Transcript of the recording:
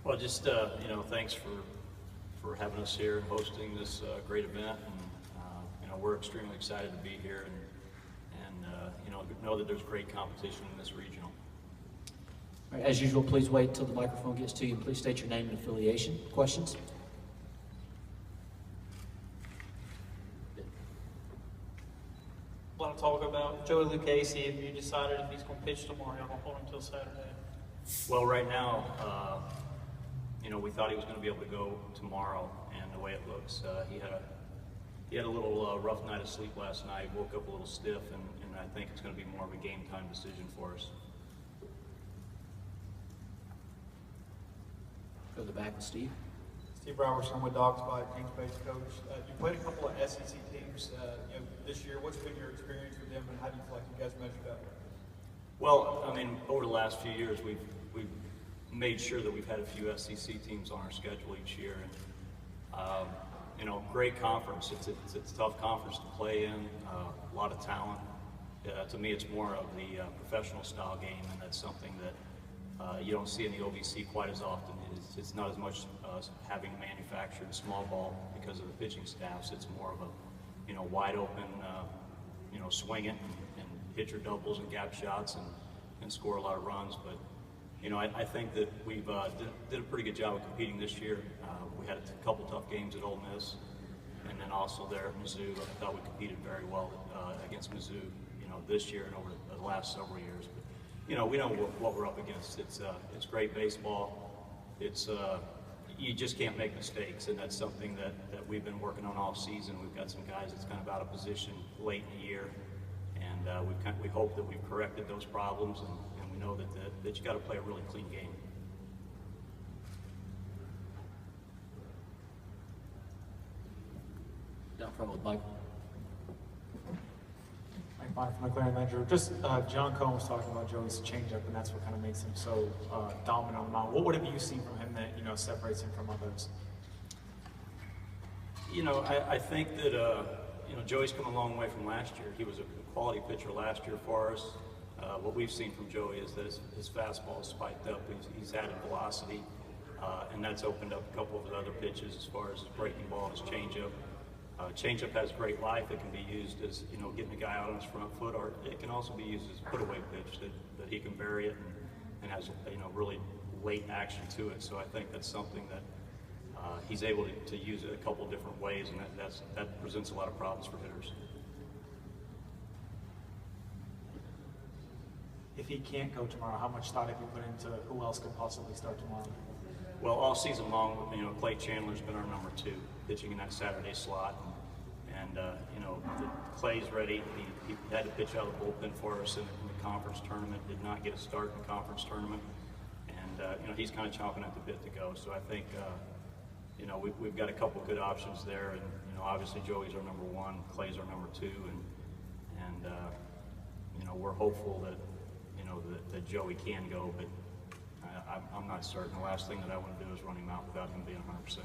Well, just thanks for having us here and hosting this great event, and we're extremely excited to be here, and know that there's great competition in this regional. All right, as usual, please wait till the microphone gets to you. Please state your name and affiliation. Questions? Want to talk about Joey Lucchese? Have you decided if he's going to pitch tomorrow? You're going to hold him until Saturday? Well, right now, we thought he was going to be able to go tomorrow, and the way it looks, he had a little rough night of sleep last night. Woke up a little stiff, and I think it's going to be more of a game time decision for us. Go to the back with Steve. Steve Robertson with Dogs by Kings Base coach. You played a couple of SEC teams this year. What's been your experience with them, and how do you feel like you guys measured up? Well, over the last few years, we've made sure that we've had a few SEC teams on our schedule each year, and great conference. It's a tough conference to play in. A lot of talent. To me, it's more of the professional style game, and that's something that you don't see in the OVC quite as often. It's not as much having manufactured small ball because of the pitching staffs. It's more of a wide open, swing it and hit your doubles and gap shots and score a lot of runs. But I think that we've did a pretty good job of competing this year. We had a couple tough games at Ole Miss, and then also there at Mizzou. I thought we competed very well against Mizzou, this year and over the last several years. But we know what we're up against. It's great baseball. You just can't make mistakes, and that's something that we've been working on all season. We've got some guys that's kind of out of position late in the year, and we hope that we've corrected those problems, and we know that you got to play a really clean game. Down front with Mike. Mike Bonner from McLaren Manager. Just John Cohen was talking about Joey's changeup, and that's what kind of makes him so dominant on the mound. What have you seen from him that separates him from others? I think that Joey's come a long way from last year. He was a quality pitcher last year for us. What we've seen from Joey is that his fastball is spiked up. He's added velocity, and that's opened up a couple of his other pitches as far as his breaking ball and his changeup. Changeup has great life. It can be used as getting a guy out on his front foot, or it can also be used as a put-away pitch that he can bury it and has really late action to it. So I think that's something that he's able to use it a couple of different ways, and that presents a lot of problems for hitters. If he can't go tomorrow, how much thought have you put into who else could possibly start tomorrow? Well, all season long, Clay Chandler's been our number 2, pitching in that Saturday slot, and Clay's ready. He had to pitch out of the bullpen for us in the conference tournament. Did not get a start in the conference tournament, and he's kind of chomping at the bit to go. So I think we've got a couple good options there, and obviously Joey's our number 1, Clay's our number 2, and we're hopeful that that Joey can go, but I'm not certain. The last thing that I want to do is run him out without him being 100%.